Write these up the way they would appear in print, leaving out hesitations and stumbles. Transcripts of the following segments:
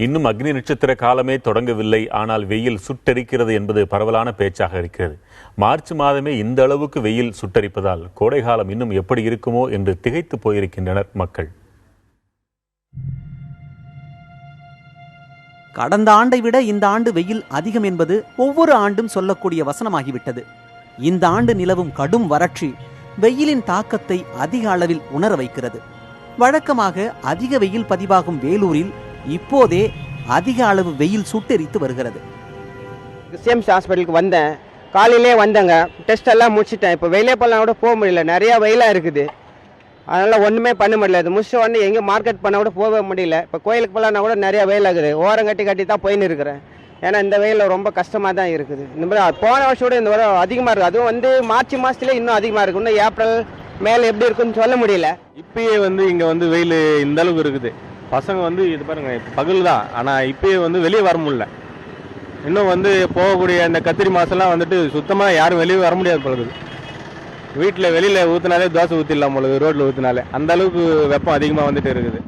இன்னும் அக்னி நட்சத்திர காலமே தொடங்கவில்லை, ஆனால் வெயில் சுட்டரிக்கிறது என்பது பரவலான பேச்சாக இருக்கிறது. மார்ச் மாதமே இந்த அளவுக்கு வெயில் சுட்டரிப்பதால் கோடை காலம் இன்னும் எப்படி இருக்குமோ என்று திகைத்து போயிருக்கின்றனர் மக்கள். கடந்த ஆண்டை விட இந்த ஆண்டு வெயில் அதிகம் என்பது ஒவ்வொரு ஆண்டும் சொல்லக்கூடிய வசனமாகிவிட்டது. இந்த ஆண்டு நிலவும் கடும் வறட்சி வெயிலின் தாக்கத்தை அதிக அளவில் உணர வைக்கிறது. வழக்கமாக அதிக வெயில் பதிவாகும் வேலூரில் இப்போதே அதிக அளவு வெயில் சுட்டெரித்து வருகிறது. சிஎம்சி ஹாஸ்பிட்டலுக்கு வந்தேன், காலையிலே வந்தேங்க, டெஸ்ட் எல்லாம் முடிச்சிட்டேன். இப்போ வெயிலே போகலாம் கூட போக முடியல, நிறையா வெயிலாக இருக்குது. அதனால் ஒன்றுமே பண்ண முடியல. இது முடிச்சு வந்து எங்கே மார்க்கெட் பண்ண கூட போக முடியல. இப்போ கோயிலுக்கு போகலான்னா கூட நிறையா வெயில் ஆகுது. ஓரம் கட்டி தான் போயின்னு இருக்கிறேன். ஏன்னா இந்த வெயிலில் ரொம்ப கஷ்டமாக தான் இருக்குது. இந்த மாதிரி போன வருஷத்தோட இந்த வருடம் அதிகமாக இருக்குது. அதுவும் வந்து மார்ச் மாதத்துலேயே இன்னும் அதிகமாக இருக்குது. இன்னும் ஏப்ரல் மேலே எப்படி இருக்குன்னு சொல்ல முடியல. இப்பயே இங்கே வெயில் இந்த அளவுக்கு இருக்குது. பசங்க இது பாருங்க, இப்போ பகல் தான், ஆனால் இப்பயே வெளியே வர முடியல. இன்னும் போகக்கூடிய இந்த கத்திரி மாதம்லாம் சுத்தமாக யாரும் வெளியே வர முடியாது போல இருக்குது. வீட்டில் வெளியில் ஊற்றினாலே தோசை ஊற்றிடலாம் போல, ரோட்டில் ஊற்றினாலே அந்த அளவுக்கு வெப்பம் அதிகமாக இருக்குது.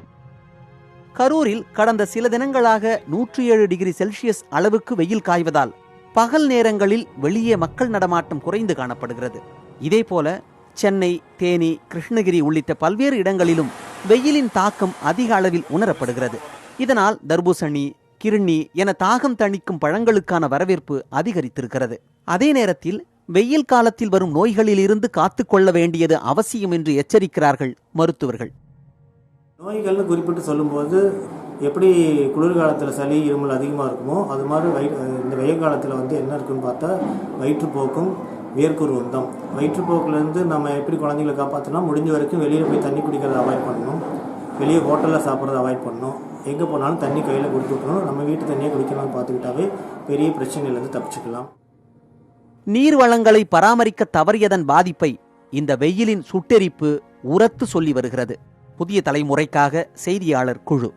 கரூரில் கடந்த சில தினங்களாக 107 டிகிரி செல்சியஸ் அளவுக்கு வெயில் காய்வதால் பகல் நேரங்களில் வெளியே மக்கள் நடமாட்டம் குறைந்து காணப்படுகிறது. இதேபோல சென்னை, தேனி, கிருஷ்ணகிரி உள்ளிட்ட பல்வேறு இடங்களிலும் வெயிலின் தாக்கம் அதிக அளவில் உணரப்படுகிறது. இதனால் தர்பூசணி, கிருணி என தாகம் தணிக்கும் பழங்களுக்கான வரவேற்பு அதிகரித்திருக்கிறது. அதே நேரத்தில் வெயில் காலத்தில் வரும் நோய்களில் இருந்து காத்துக்கொள்ள வேண்டியது அவசியம் என்று எச்சரிக்கிறார்கள் மருத்துவர்கள். நோய்கள்னு குறிப்பிட்டு சொல்லும்போது எப்படி குளிர்காலத்தில் சளி, இருமல் அதிகமாக இருக்குமோ அது மாதிரி இந்த வெயில் காலத்தில் என்ன இருக்குன்னு பார்த்தா வயிற்றுப்போக்கும் வேர்க்குருவும் தான். வயிற்றுப்போக்குலேருந்து நம்ம எப்படி குழந்தைங்களை காப்பாற்றினா, முடிஞ்ச வரைக்கும் வெளியில் போய் தண்ணி குடிக்கிறத அவாய்ட் பண்ணணும், வெளியே ஹோட்டலில் சாப்பிட்றத அவாய்ட் பண்ணணும், எங்கே போனாலும் தண்ணி கையில் கொடுத்துக்கணும், நம்ம வீட்டு தண்ணியை குடிக்கணும்னு பார்த்துக்கிட்டாவே பெரிய பிரச்சனையிலேருந்து தப்பிச்சுக்கலாம். நீர் வளங்களை பராமரிக்க தவறியதன் பாதிப்பை இந்த வெயிலின் சுட்டெரிப்பு உரத்து சொல்லி வருகிறது. புதிய தலைமுறைக்காக செய்தியாளர் குழு.